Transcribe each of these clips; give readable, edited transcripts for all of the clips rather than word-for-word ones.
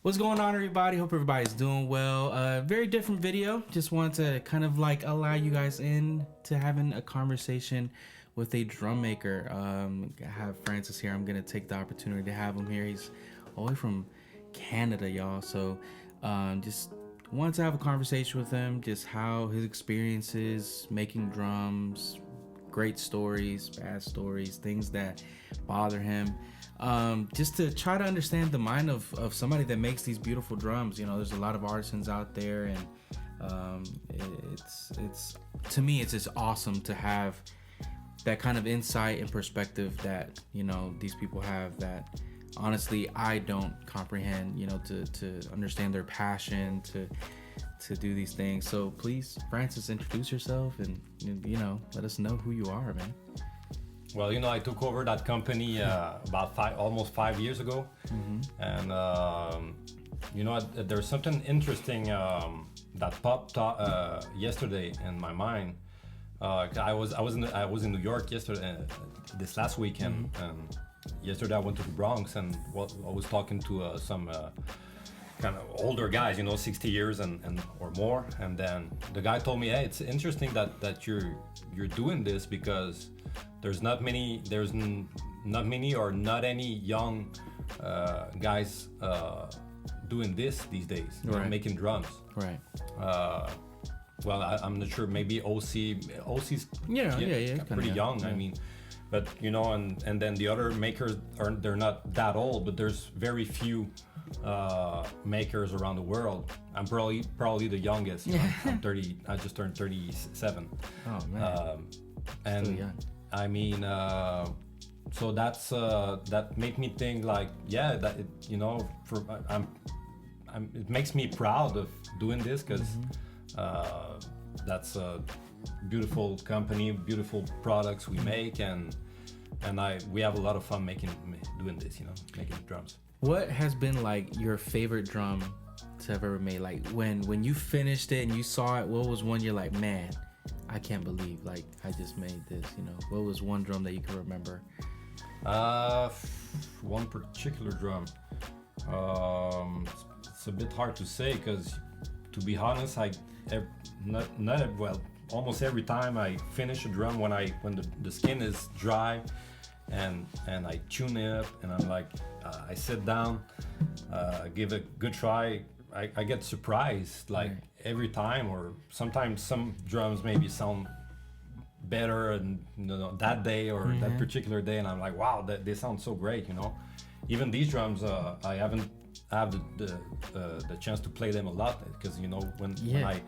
What's going on, everybody? Hope everybody's doing well. Very different video. Just wanted to kind of like allow you guys in to having a conversation with a drum maker. I have Francis here. I'm gonna take the opportunity to have him here. He's all the way from Canada, y'all. So just wanted to have a conversation with him, just how his experiences making drums, great stories, bad stories, things that bother him. Just to try to understand the mind of somebody that makes these beautiful drums. You know, there's a lot of artisans out there, and it's to me it's just awesome to have that kind of insight and perspective that, you know, these people have that honestly I don't comprehend. You know, to understand their passion to do these things. So please, Francis, introduce yourself and, you know, let us know who you are, man. Well, you know, I took over that company about almost 5 years ago, and you know, there's something interesting that popped yesterday in my mind. I was in New York yesterday, this last weekend, and yesterday I went to the Bronx and I was talking to some kind of older guys, you know, 60 years and or more, and then the guy told me, hey, it's interesting that you're doing this because there's not many or not any young guys doing this these days, right, making drums. Right. Well, I'm not sure. Maybe OC's yeah, pretty young. Yeah. I mean, but you know, and then the other makers they're not that old, but there's very few makers around the world. I'm probably the youngest. You know? I'm 30. I just turned 37. Oh man. And still young. I mean, so that's that make me think like, yeah, that it, you know, it makes me proud of doing this because that's a beautiful company, beautiful products we make, and we have a lot of fun doing this, you know, making drums. What has been like your favorite drum to have ever made? Like when you finished it and you saw it, what was one you're like, man, I can't believe like I just made this, you know? What was one drum that you can remember? One particular drum. It's a bit hard to say because, to be honest, almost every time I finish a drum when the skin is dry, and I tune it up and I'm like, I sit down, give it a good try. I get surprised like every time, or sometimes some drums maybe sound better and, you know, that day or that particular day, and I'm like, wow, they sound so great, you know. Even these drums, I haven't had the chance to play them a lot because, you know, when I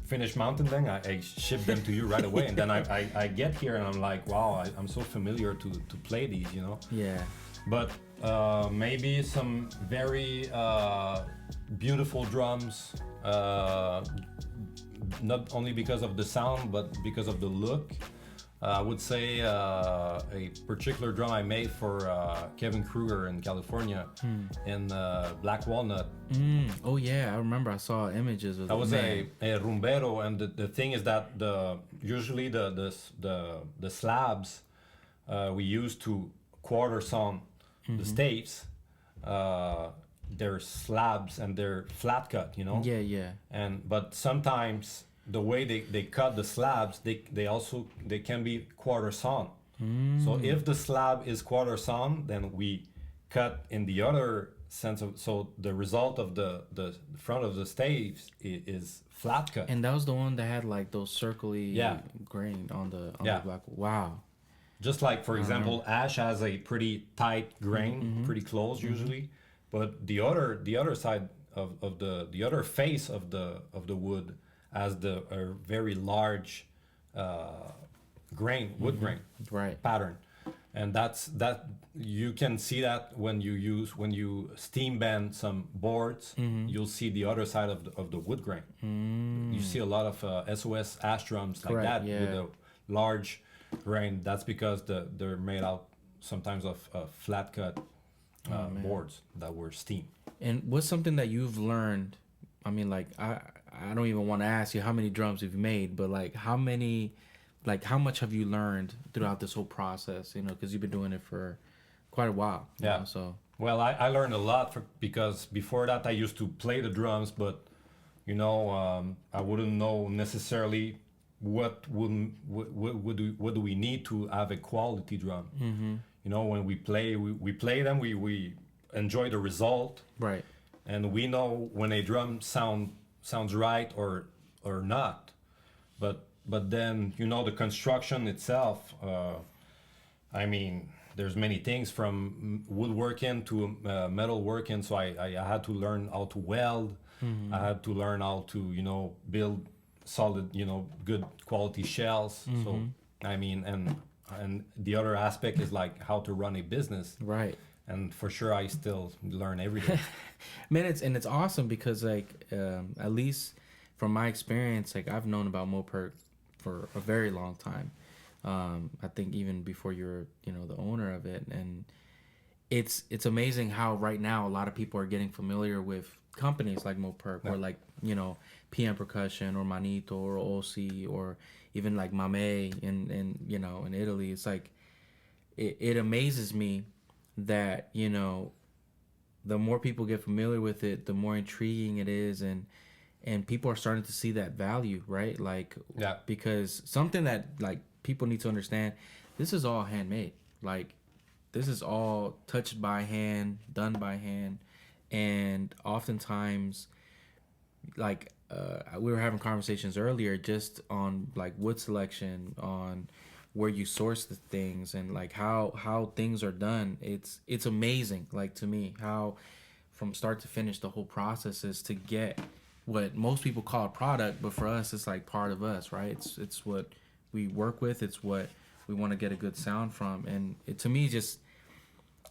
finish mounting them, I ship them to you right away, and then I get here and I'm like, wow, I'm so familiar to play these, you know. Yeah. But maybe some very beautiful drums, not only because of the sound but because of the look. I would say a particular drum I made for Kevin Kruger in California in Black Walnut. Oh yeah, I remember I saw images of that. Was a rumbero, and the thing is that usually the slabs we use to quarter sawn the staves, they're slabs and they're flat cut, you know. Yeah. But sometimes the way they cut the slabs, they can be quarter sawn. So if the slab is quarter sawn, then we cut in the other sense of, so the result of the front of the staves is flat cut. And that was the one that had like those circly grain on the black. Wow. Just like, for example, ash has a pretty tight grain, pretty close usually, but the other side of the other face of the wood has a very large wood grain pattern, and that you can see that when you steam bend some boards, you'll see the other side of the wood grain. You see a lot of SOS ash drums like that with a large grain. That's because they're made out sometimes of flat cut boards that were steamed. And what's something that you've learned? I mean, like I don't even want to ask you how many drums you've made, but like how much have you learned throughout this whole process? You know, because you've been doing it for quite a while. Yeah. Know, so Well, I learned a lot because before that I used to play the drums, but I wouldn't know necessarily what do we need to have a quality drum. Mm-hmm. When we play them, we enjoy the result, Right. and we know when a drum sounds right or not. But then the construction itself. I mean, there's many things from woodworking to metal working. So I had to learn how to weld. Mm-hmm. I had to learn how to build solid, good quality shells. Mm-hmm. So I mean, and the other aspect is like how to run a business. Right. And for sure, I still learn every day. Man, it's awesome because like at least from my experience, like I've known about Moperc for a very long time. I think even before you're the owner of it, and it's amazing how right now a lot of people are getting familiar with companies like Moperc or like PM Percussion or Manito or OC or even like Mame in Italy. It's like it amazes me that the more people get familiar with it, the more intriguing it is, and people are starting to see that value, right? Like, Yeah. Because something that like people need to understand, this is all handmade. Like, this is all touched by hand, done by hand, and oftentimes, like we were having conversations earlier just on like wood selection, on where you source the things, and like how things are done. It's amazing, like to me, how from start to finish the whole process is to get what most people call a product, but for us it's like part of us, right? It's what we work with, it's what we want to get a good sound from, and to me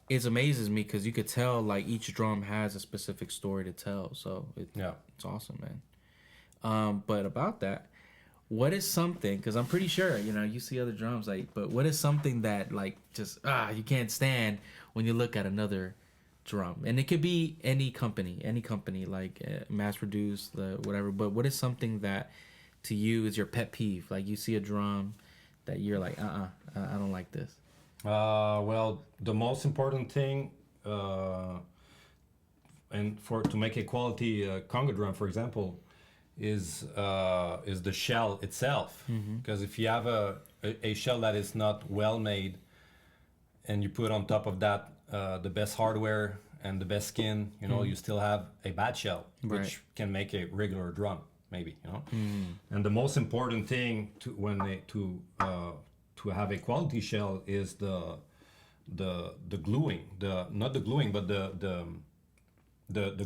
it amazes me because you could tell like each drum has a specific story to tell. So it's awesome, man. But about that, what is something, because I'm pretty sure you see other drums, like, but what is something that like just you can't stand when you look at another drum? And it could be any company like mass produced, whatever, but what is something that to you is your pet peeve? Like you see a drum that you're like I don't like this. Well, the most important thing, and to make a quality conga drum, for example, is the shell itself. Because if you have a shell that is not well made, and you put on top of that the best hardware and the best skin, you still have a bad shell, which Right. can make a regular drum, maybe. And the most important thing to have a quality shell is the gluing, not the gluing, but the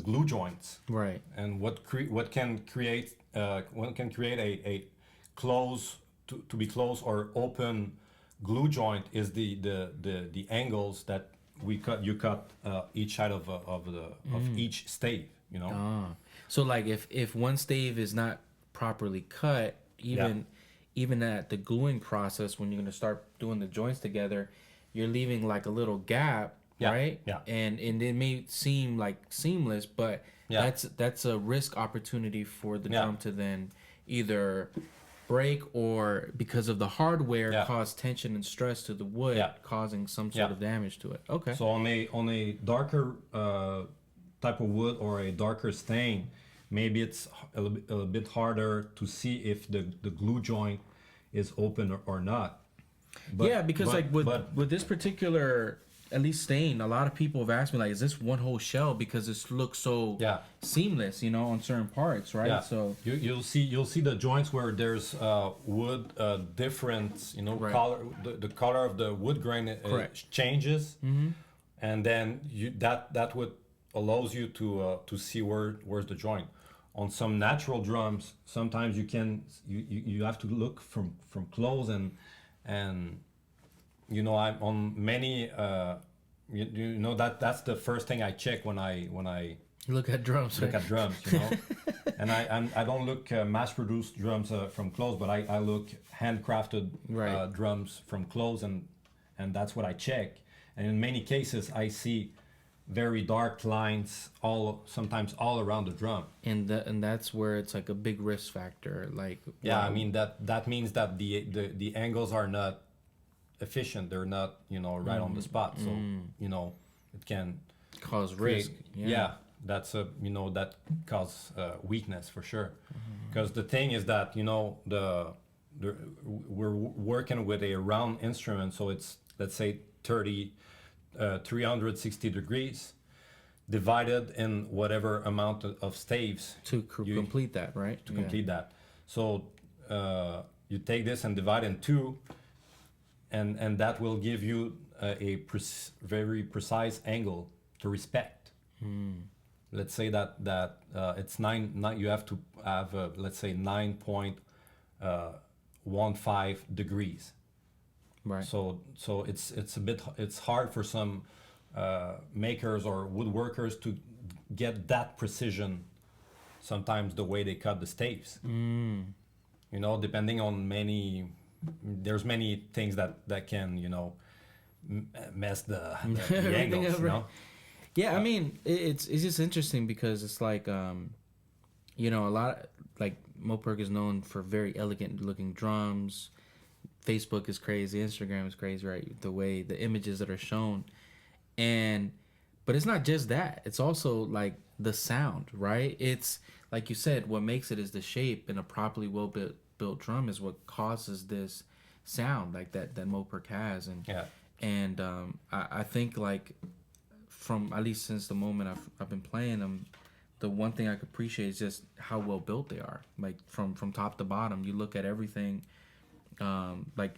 glue joints. Right. And what can create a close to be closed or open glue joint is the angles that you cut each side of each stave. So like if one stave is not properly cut, even at the gluing process, when you're gonna start doing the joints together, you're leaving like a little gap, right? Yeah. And it may seem like seamless, but that's a risk opportunity for the drum to then either break or, because of the hardware, cause tension and stress to the wood, causing some sort of damage to it. Okay. So on a darker type of wood or a darker stain, maybe it's a bit harder to see if the glue joint is open or not. Because with this particular, at least stain, a lot of people have asked me like, is this one whole shell? Because this looks so seamless, on certain parts, right? Yeah. So you'll see the joints where there's wood difference, Right. color, the color of the wood grain changes, and then that would allows you to see where's the joint. On some natural drums, sometimes you have to look from close, and I'm on many that's the first thing I check when I look at drums. look at drums, and I don't look mass-produced drums from close, but I look handcrafted drums from close, and that's what I check. And in many cases, I see very dark lines sometimes all around the drum, and that's where it's like a big risk factor. Like I mean that means that the angles are not efficient, they're not right on the spot, so it can cause risk. Yeah, that's a that cause weakness for sure. Because the thing is that we're working with a round instrument, so it's, let's say, 360 degrees divided in whatever amount of staves To complete that, right? to complete that. So you take this and divide in two, and that will give you very precise angle to respect. Let's say that it's nine. You have to have let's say 9.15 degrees. Right. So it's hard for some makers or woodworkers to get that precision. Sometimes the way they cut the staves, depending on there's many things that can mess the angles. Yeah, I mean, it's just interesting because it's like a lot like Moperc is known for very elegant looking drums. Facebook is crazy, Instagram is crazy, right? The way the images that are shown, but it's not just that. It's also like the sound, right? It's like you said, what makes it is the shape, and a properly well built drum is what causes this sound like that Moperc has, I think like from at least since the moment I've been playing them, the one thing I could appreciate is just how well built they are. Like from top to bottom, you look at everything. Like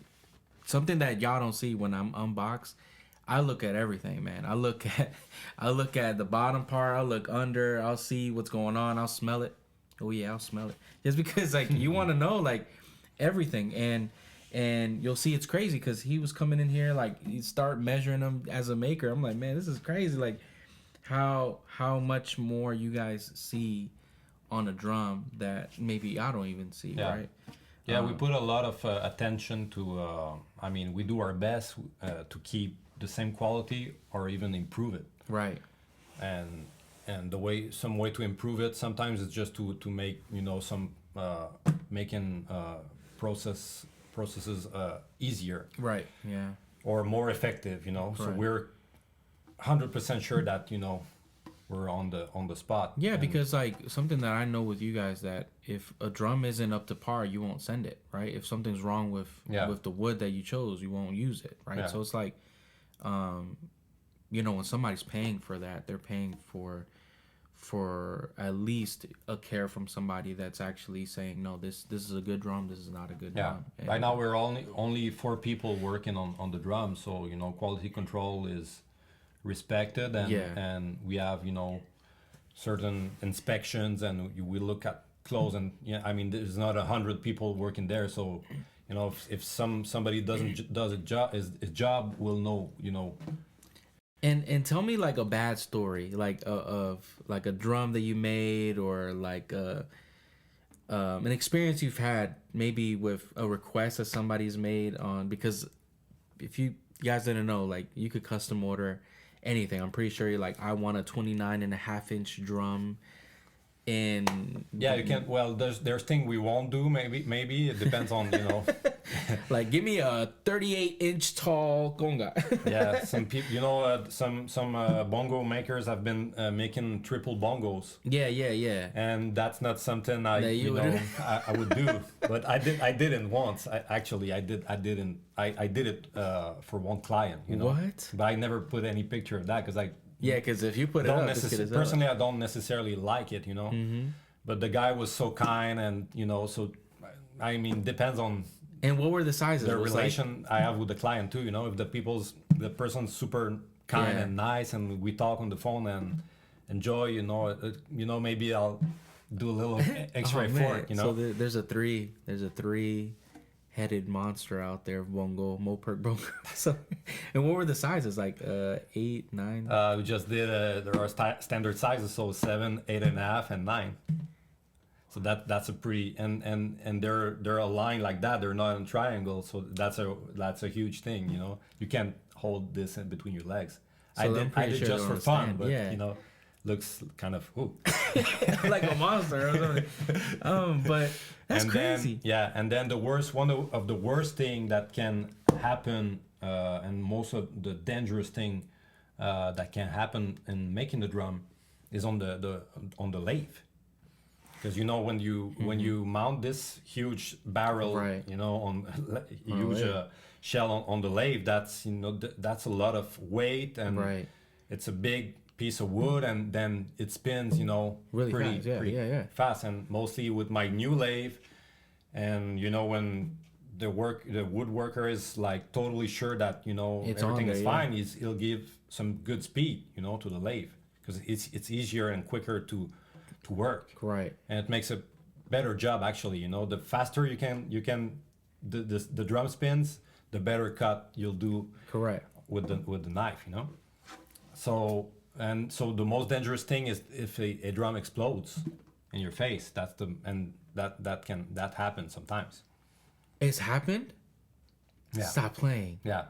something that y'all don't see when I'm unboxed, I look at everything, man. I look at the bottom part. I look under. I'll see what's going on. I'll smell it. Oh yeah, I'll smell it. Just because like you want to know like everything, and you'll see it's crazy because he was coming in here like you start measuring them as a maker. I'm like, man, this is crazy. Like how much more you guys see on a drum that maybe I don't even see, right? Yeah, we put a lot of attention to. We do our best to keep the same quality or even improve it. Right. And some way to improve it. Sometimes it's just to make some making processes easier. Right. Yeah. Or more effective. So right. we're 100% sure that we're on the spot. Yeah, because like something that I know with you guys, that if a drum isn't up to par, you won't send it, right? If something's wrong with the wood that you chose, you won't use it, right? Yeah. So it's like, when somebody's paying for that, they're paying for at least a care from somebody that's actually saying, no, this is a good drum, this is not a good drum. And right now we're only 4 people working on the drum, so quality control is respected, and we have certain inspections, and we look at close, and there's not 100 people working there, so if somebody does his job, we'll know. And tell me like a bad story, like of like a drum that you made, or like an experience you've had maybe with a request that somebody's made on, because if you guys didn't know, like you could custom order anything. I'm pretty sure you're like, I want a 29.5-inch drum. And you can. Well, there's things we won't do. Maybe it depends on like give me a 38-inch tall conga. Yeah, some people, some bongo makers have been making triple bongos. Yeah. And that's not something I would do. But I didn't once. I did it for one client. What? But I never put any picture of that because because if you put it up, personally, I don't necessarily like it, Mm-hmm. But the guy was so kind, and so depends on. And what were the sizes? The relation I have with the client too, if the person's super kind and nice, and we talk on the phone and enjoy, maybe I'll do a little X-ray for it, So there's a three-headed monster out there, bongo, Moperc bongo. So, and what were the sizes? Like 8, 9? We just did. There are standard sizes, so 7, 8.5, and 9. So that's a pretty and they're aligned like that. They're not in triangle, so that's a huge thing. You can't hold this in between your legs. So I did just for fun, but looks kind of like a monster or something. But that's crazy. And then one of the worst thing that can happen, and most of the dangerous thing that can happen in making the drum is on the lathe. Because you know when you mount this huge barrel, Right. you know, on huge shell on the lathe, that's that's a lot of weight, and Right. it's a big piece of wood, and then it spins, you know, Really pretty fast. Yeah, pretty yeah, yeah. fast. And mostly with my new lathe, and you know when the woodworker is like totally sure that It's on everything there, is yeah. fine, he'll give some good speed, you know, to the lathe, because it's easier and quicker to work, Right. and it makes a better job actually. You know, the faster you can the drum spins, the better cut you'll do Correct. with the knife, you know. So the most dangerous thing is if a drum explodes in your face. That happens sometimes. It's happened? Yeah. Stop playing. Yeah.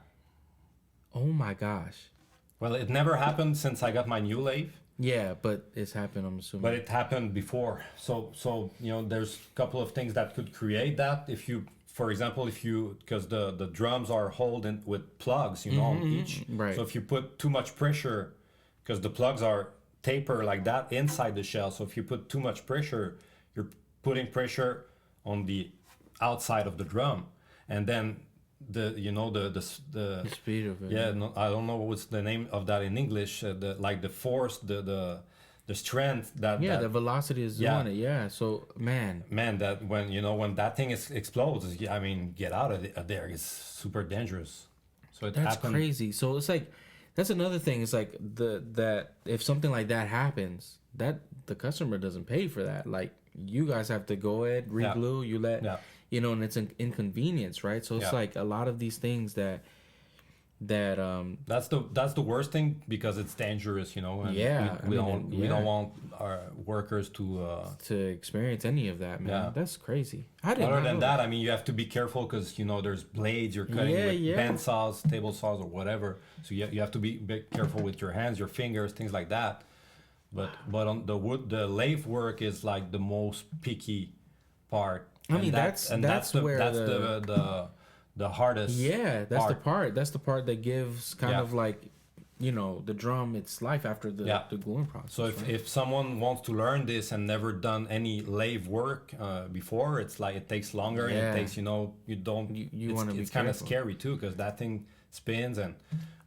Oh my gosh. Well, it never happened since I got my new lathe, Yeah, but it's happened, I'm assuming. but it happened before. So you know, there's a couple of things that could create that. If you, for example, because the drums are held in with plugs, you know, on each. Right. So if you put too much pressure, because the plugs are taper like that inside the shell. So if you put too much pressure, you're putting pressure on the outside of the drum, and then the the speed of it. yeah, no, I don't know what's the name of that in English. The force, the strength that Yeah, that, the velocity is doing it. Yeah. So, man. that when that thing explodes, I mean, get out of there. It's super dangerous. So That's crazy. So it's like that's another thing. It's like that if something like that happens, that the customer doesn't pay for that. Like you guys have to go ahead, re-glue. You let and it's an inconvenience, right? So it's like a lot of these things that that's the worst thing, because it's dangerous, you know. And we don't want our workers to experience any of that, man. Yeah. That's crazy. I didn't other know than that, I mean, you have to be careful, because you know there's blades you're cutting with band saws, table saws, or whatever. So you have to be careful with your hands, your fingers, things like that. But on the lathe work is like the most picky part. I mean, that's the hardest. Yeah, that's the part. That's the part that gives kind of like, the drum its life after the gluing process. So if someone wants to learn this and never done any lathe work before, it's like it takes longer, and it takes, you want to be. It's kind of scary too, because that thing spins.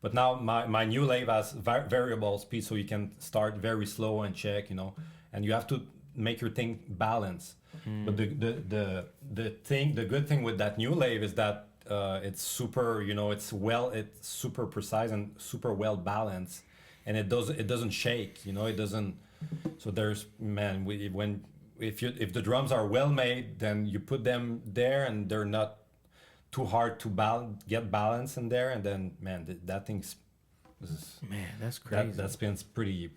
But now my new lathe has variable speed, so you can start very slow and check, and you have to make your thing balance. But the good thing with that new lathe is that it's super, it's super precise and super well balanced, and it doesn't shake, it doesn't. So there's, man, if the drums are well made, then you put them there and they're not too hard to get balance in there, and then, man, that thing's, man, that's crazy. That spins pretty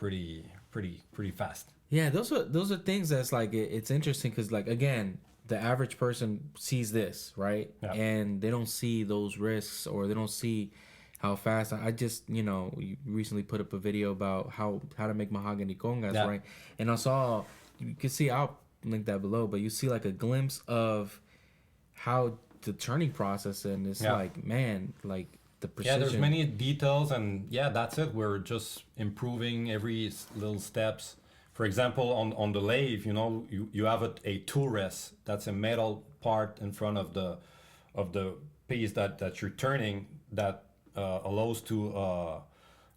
fast. Yeah, those are things that's like it's interesting, because like, again, the average person sees this, right? Yeah. And they don't see those risks, or they don't see how fast. I just, you recently put up a video about how to make mahogany congas, right? And I saw, you can see, I'll link that below, but you see like a glimpse of how the turning process, and it's like, man, like the precision. Yeah, there's many details, and that's it. We're just improving every little steps. For example, on the lathe, you have a tool rest. That's a metal part in front of the piece that you're turning, that allows to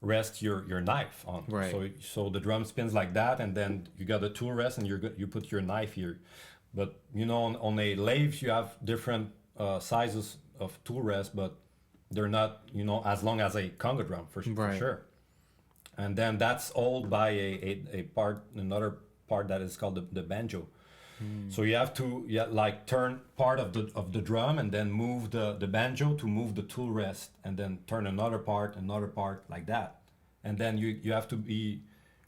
rest your knife on. Right. So the drum spins like that, and then you got a tool rest, and you put your knife here. But on a lathe, you have different sizes of tool rest, but they're not as long as a conga drum for sure. And then that's held by another part that is called the banjo. So you have to turn part of the drum, and then move the banjo to move the tool rest, and then turn another part like that. And then you have to be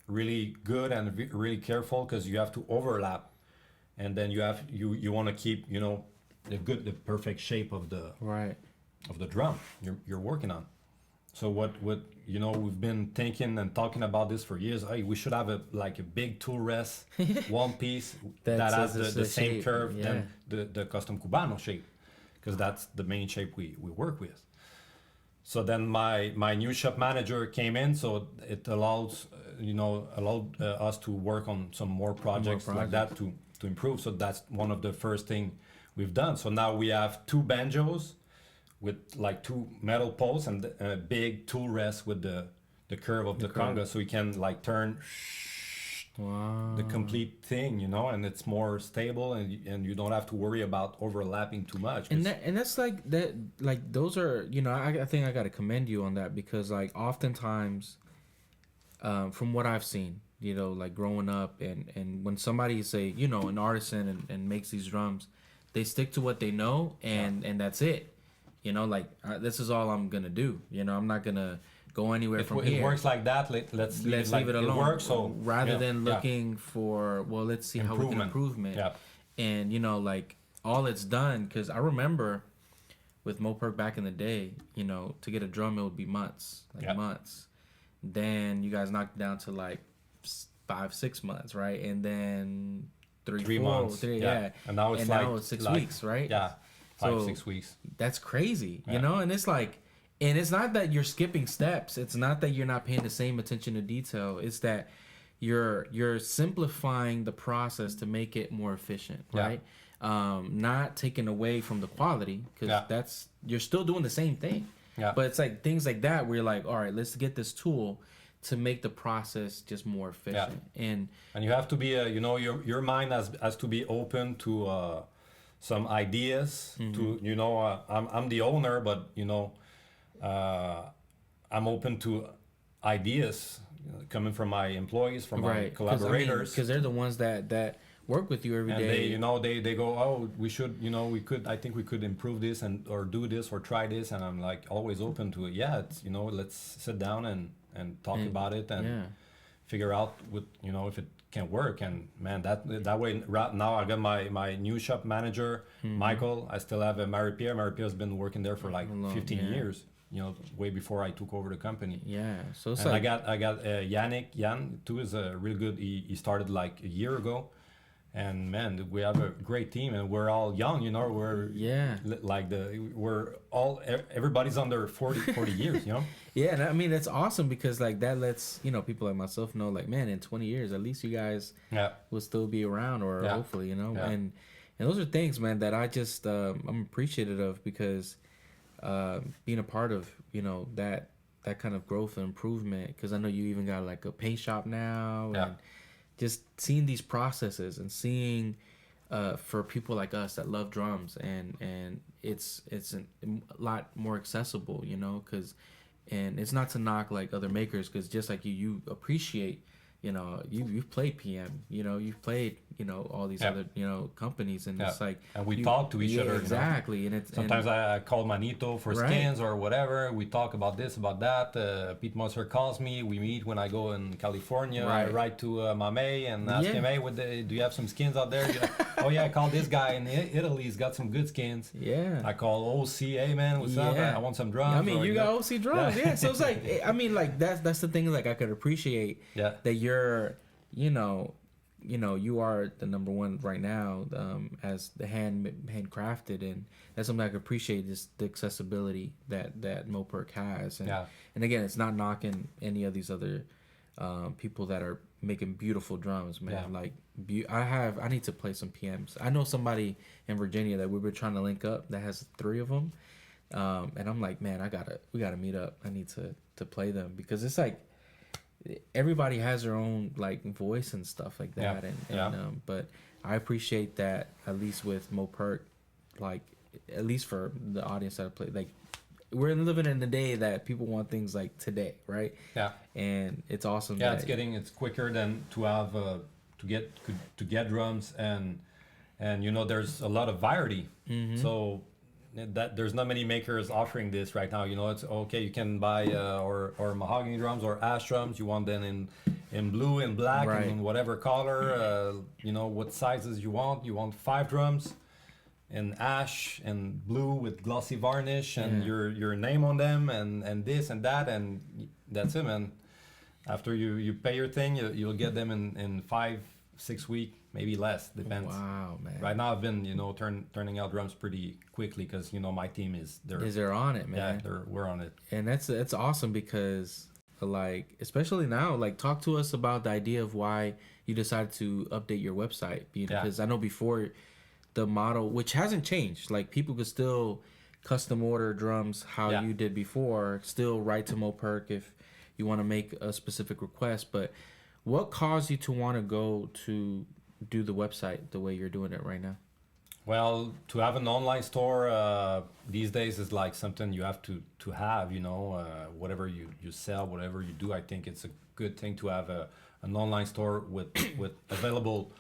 really good and really careful, because you have to overlap, and then you want to keep the perfect shape of the drum you're working on. So what we've been thinking and talking about this for years. Hey, we should have a big tool rest, one piece that has the same curve than the custom Cubano shape, because that's the main shape we work with. So then my new shop manager came in, so it allowed us to work on some more projects like that to improve. So that's one of the first thing we've done. So now we have 2 banjos with like 2 metal posts and a big tool rest with the curve of the conga, so we can like turn the complete thing, and it's more stable, and you don't have to worry about overlapping too much. And that's like that, like those are, I think I got to commend you on that, because like oftentimes, from what I've seen, like growing up, and when somebody say, an artisan and makes these drums, they stick to what they know, and that's it. Like this is all I'm gonna do. I'm not gonna go anywhere from here. It works like that. Let's leave it alone. It works. So rather than looking for, let's see how we can improvement. Yeah. And like all it's done, because I remember with Moperc back in the day, to get a drum it would be months, months. Then you guys knocked it down to like 5-6 months, right? And then 3 months. Yeah. And now it's now it's 6 weeks, right? Yeah. 5-6 weeks. That's crazy, and it's like, and it's not that you're skipping steps. It's not that you're not paying the same attention to detail. It's that you're simplifying the process to make it more efficient, right? Not taking away from the quality, because you're still doing the same thing. Yeah. But it's like things like that where you're like, all right, let's get this tool to make the process just more efficient. And you have to be your mind has to be open to some ideas. To I'm the owner, but I'm open to ideas coming from my employees, from my collaborators, because they're the ones that work with you every day. And they go, oh, we should, I think we could improve this or do this or try this, and I'm like always open to it. Yeah, it's, let's sit down and talk about it and figure out what, if it can work. And man, that way, right now I got my new shop manager, Michael. I still have a Marie-Pierre. Marie-Pierre has been working there for like 15 years. Way before I took over the company. Yeah, so it's and like I got Yannick. Jan too is a real good. He started like a year ago, and man, we have a great team, and we're all young. We're like everybody's under 40 years. Yeah, and I mean it's awesome, because like that lets people like myself know, like, man, in 20 years at least you guys will still be around, or hopefully and those are things, man, that I just I'm appreciative of, because being a part of that kind of growth and improvement, because I know you even got like a paint shop now, and just seeing these processes and seeing for people like us that love drums, and it's a lot more accessible, because, and it's not to knock like other makers, because just like you appreciate, you've played PM, you've played all these other companies, and it's like, and we talk to each other exactly. And it's sometimes I call Manito for skins or whatever. We talk about this, about that. Pete Mercier calls me. We meet when I go in California. I write to Mame and ask him, hey, do you have some skins out there? Oh yeah, I called this guy in Italy. He's got some good skins. I call OC, hey man, what's up? I want some drums. I mean, you got OC drums, so it's like, I mean, like that's the thing. Like I could appreciate that you're, you are the number one right now, as the handcrafted, and that's something I could appreciate, is the accessibility that Moperc has, and again, it's not knocking any of these other people that are making beautiful drums, man. Like I need to play some PMs. I know somebody in Virginia that we were trying to link up that has 3 of them, and I'm like, man, we gotta meet up. I need to play them, because it's like, everybody has their own like voice and stuff like that, but I appreciate that, at least with Moperc, like at least for the audience that I play, like we're living in the day that people want things like today, right? And it's awesome. It's quicker than to have to get drums, and there's a lot of variety, so that there's not many makers offering this right now. It's okay, you can buy or mahogany drums or ash drums. You want them in blue and black and in whatever color, what sizes you want. You want 5 drums in ash and blue with glossy varnish and your name on them, and this and that, and that's it, man. After you pay your thing, you'll get them in 5 6 weeks, maybe less, depends. Wow, man. Right now I've been, you know, turning out drums pretty quickly because, you know, my team is there. They're on it, man. Yeah, we're on it. And that's awesome because, like, especially now, like, talk to us about the idea of why you decided to update your website. Because I know before the model, which hasn't changed, like, people could still custom order drums how you did before, still write to Moperc if you want to make a specific request. But what caused you to want to go to do the website the way you're doing it right now? Well, to have an online store these days is like something you have to have, you know, whatever you sell, whatever you do. I think it's a good thing to have an online store with available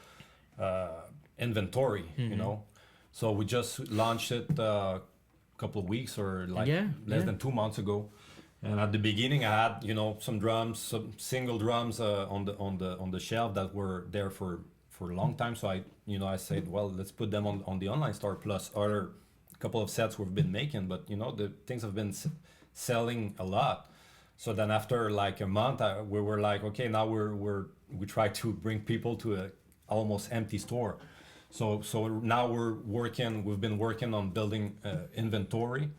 inventory, you know. So we just launched it a couple of weeks or like less than 2 months ago. And at the beginning, I had, you know, some drums, some single drums on the shelf that were there for a long time. So I said, well, let's put them on the online store, plus other couple of sets we've been making. But you know, the things have been selling a lot. So then after like a month, we were like, okay, now we try to bring people to a almost empty store. So now we've been working on building inventory,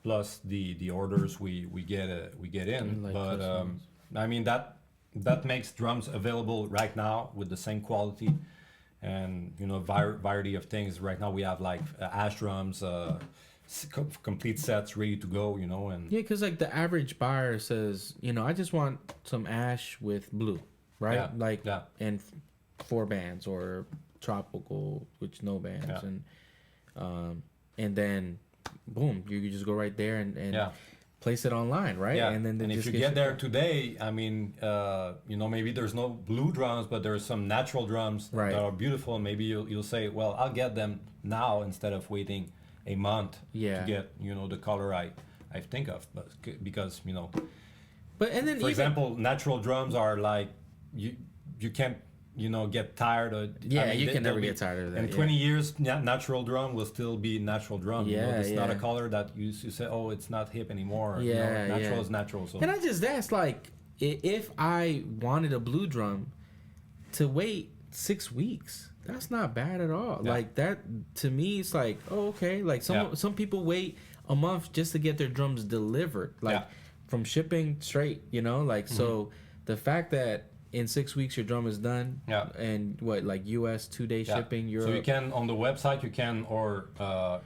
plus the orders we get in. Like but I mean that makes drums available right now with the same quality, and you know, variety of things. Right now we have like ash drums, complete sets ready to go, you know. And because like the average buyer says, you know, I just want some ash with blue, right? And 4 bands, or tropical with no bands, and then boom, you just go right there and place it online, right? And then if you get there today, I mean, you know, maybe there's no blue drums, but there's some natural drums that are beautiful. Maybe you'll say, well, I'll get them now instead of waiting a month to get, you know, the color I think of, but because, you know, and then for example, natural drums are like you can't, you know, get tired of. I mean, you can never get tired of that. In 20 years, natural drum will still be natural drum. You know, it's not a color that you say, oh, it's not hip anymore. You know, natural is natural. So. And I just asked, like, if I wanted a blue drum, to wait 6 weeks, that's not bad at all. Like that, to me, it's like, oh, okay. Like some people wait a month just to get their drums delivered, like from shipping straight. You know, like so the fact that in 6 weeks your drum is done, and what, like US 2-day shipping, Europe. So you can, on the website, you can, or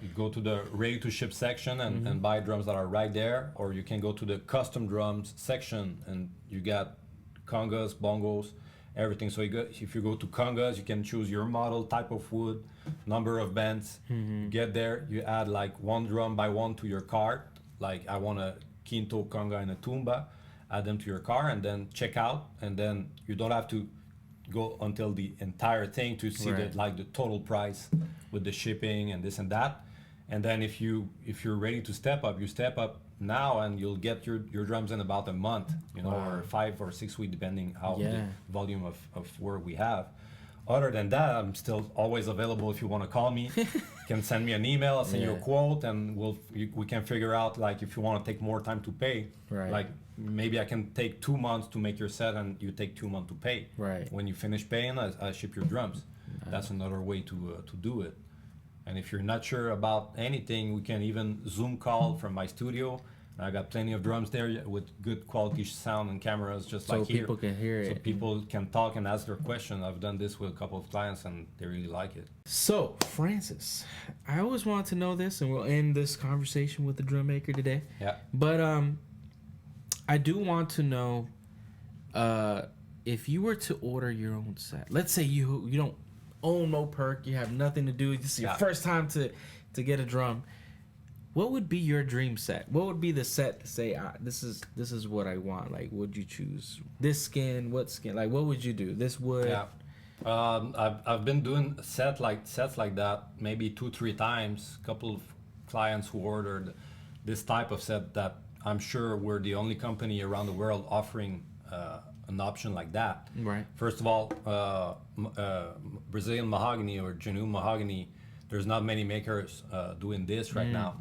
you go to the ready to ship section and buy drums that are right there, or you can go to the custom drums section and you got congas, bongos, everything. So if you go to congas, you can choose your model, type of wood, number of bands. You get there, you add like one drum by one to your cart. Like, I want a quinto, conga, and a tumba. Add them to your car and then check out, and then you don't have to go until the entire thing to see the total price with the shipping and this and that. And then if you're ready to step up, you step up now, and you'll get your drums in about a month, you know, or 5 or 6 weeks, depending how the volume of work we have. Other than that, I'm still always available. If you want to call me, you can send me an email. I'll send you a quote, and we can figure out, like, if you want to take more time to pay. Like, maybe I can take 2 months to make your set, and you take 2 months to pay. When you finish paying, I ship your drums. That's another way to do it. And if you're not sure about anything, we can even Zoom call from my studio. I got plenty of drums there with good quality sound and cameras, just like here. So people can hear it. So people can talk and ask their question. I've done this with a couple of clients, and they really like it. So, Francis, I always wanted to know this, and we'll end this conversation with the drum maker today. But I do want to know, if you were to order your own set. Let's say you don't own Moperc, you have nothing to do. This is your first time to get a drum. What would be your dream set? What would be the set to say, this is what I want? Like, would you choose this skin? What skin? Like, what would you do? This wood? I've been doing sets like that maybe 2-3 times. A couple of clients who ordered this type of set that I'm sure we're the only company around the world offering an option like that. First of all, Brazilian mahogany or genuine mahogany, there's not many makers doing this right now.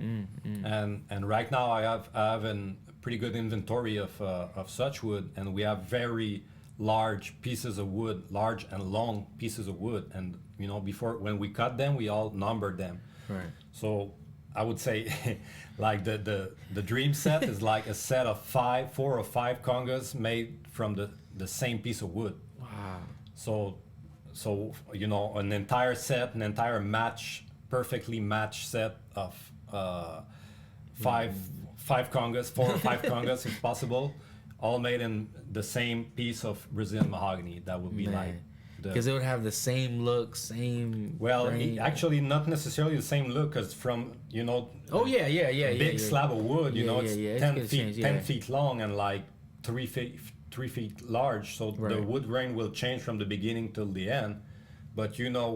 And right now I have a pretty good inventory of such wood, and we have very large pieces of wood, large and long pieces of wood, and you know, before when we cut them, we all numbered them. Right. So I would say, like the dream set is like a set of 4 or 5 congas made from the same piece of wood. Wow. So you know, an entire set, an entire perfectly matched set of 5 congas, 4 or 5 congas if possible, all made in the same piece of Brazilian mahogany. That would be like because it would have the same look, same. well, grain. actually not necessarily the same look, because from, you know, Oh yeah, big slab of wood, you know, it's It's 10 gonna feet change, 10 feet long and like 3 feet large, so the Right. wood grain will change from the beginning till the end. But you know,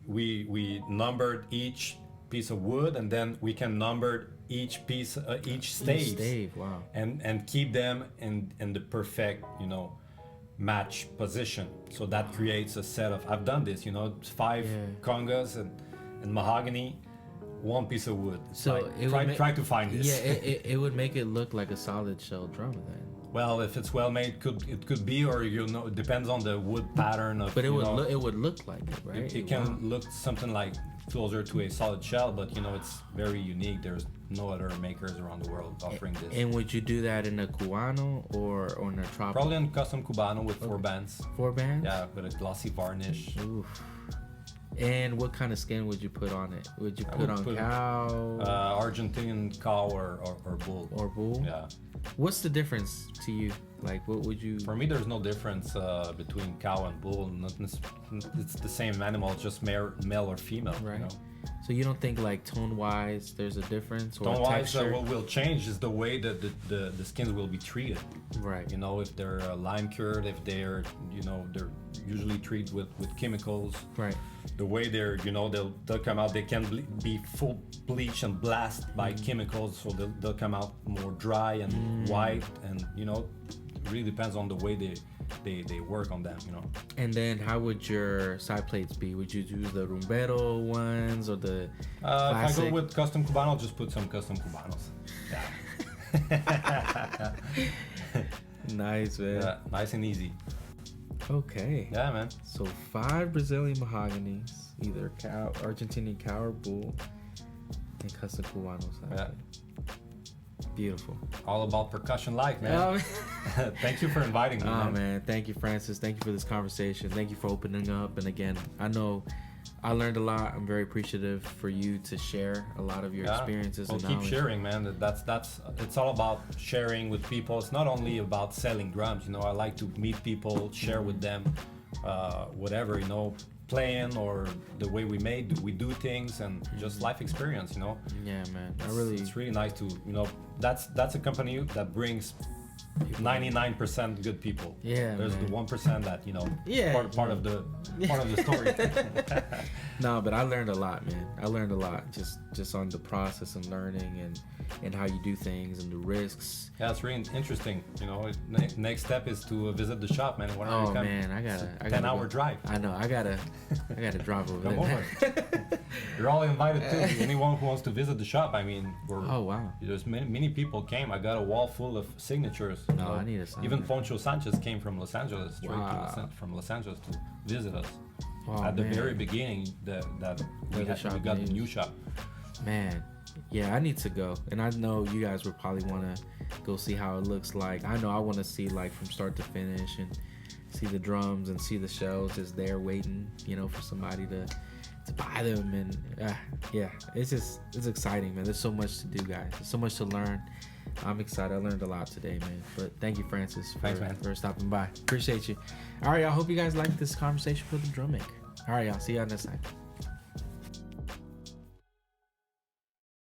we numbered each piece of wood, and then we can number each piece, each stave, Wow. and keep them in the perfect, you know, match position. So that creates a set of, I've done this, you know, 5 congas and mahogany, 1 piece of wood. So like, it would try to find this. Yeah, it would make it look like a solid shell drum then. Well, if it's well made, it could be, or you know, it depends on the wood pattern of. But it you would know, it would look like it, right? it can look something like closer to a solid shell, but you know, it's very unique. There's no other makers around the world offering this. And would you do that in a Cubano or on a tropical? Probably in custom Cubano with 4 bands. 4 bands? Yeah, with a glossy varnish. Oof. And what kind of skin would you put on it? Would you I put would on put, cow Argentinian cow or bull. or bull? Yeah. What's the difference to you? Like, what would you? For me, there's no difference between cow and bull. It's the same animal, just male or female. Right. You know? So you don't think like tone-wise there's a difference or Tone-wise, texture? what will change is the way that the skins will be treated. Right. You know, if they're lime cured, if they're, you know, they're usually treated with chemicals. Right. The way they're, you know, they'll come out, they can be full bleach and blast by chemicals, so they'll come out more dry and white, and you know, it really depends on the way they work on them, you know. And then how would your side plates be? Would you do the rumbero ones or the If I classic? go with custom Cubano, I'll just put some custom Cubanos. Yeah. Nice, man. Yeah, nice and easy. Okay. Yeah, man. So 5 Brazilian mahoganies, either cow, Argentinian cow or bull, and custom Cubano side Yeah. plate. Beautiful. All about percussion life, man. Oh, Thank you for inviting me, man. man. Thank you, Francis. Thank you for this conversation. Thank you for opening up. And again, I know I learned a lot. I'm very appreciative for you to share a lot of your experiences Well, and keep knowledge. sharing, man. That's it's all about sharing with people. It's not only about selling drums, you know. I like to meet people, share with them whatever, you know, playing or the way we do things, and just life experience, you know. Yeah, man. It's really nice to, you know, that's a company that brings 99% good people. Yeah, there's man. the 1% that, you know, Yeah, part of the story. No, but I learned a lot, man. I learned a lot just on the process and learning and how you do things and the risks. Yeah, it's really interesting. You know, next step is to visit the shop, man. When are you Oh coming? man, I gotta 10-hour drive. I know. I gotta drive over Come there. over. You're all invited too. Anyone who wants to visit the shop. I mean, Oh wow. there's many people came. I got a wall full of signatures. you No, know. I need a sign. Even Poncho Sanchez came from Los Angeles, from Los Angeles to visit us. Oh, At the man. very beginning, we shop got the names. new shop. Man, yeah, I need to go, and I know you guys would probably want to go see how it looks like. I know I want to see like from start to finish and see the drums and see the shells just there waiting, you know, for somebody to buy them. And yeah, it's exciting, man. There's so much to do, guys. There's so much to learn. I'm excited. I learned a lot today, man. But thank you, Francis, Thanks, man. for stopping by. Appreciate you. All right, y'all. Hope you guys liked this conversation with the drum maker. All right, y'all. See y'all next time.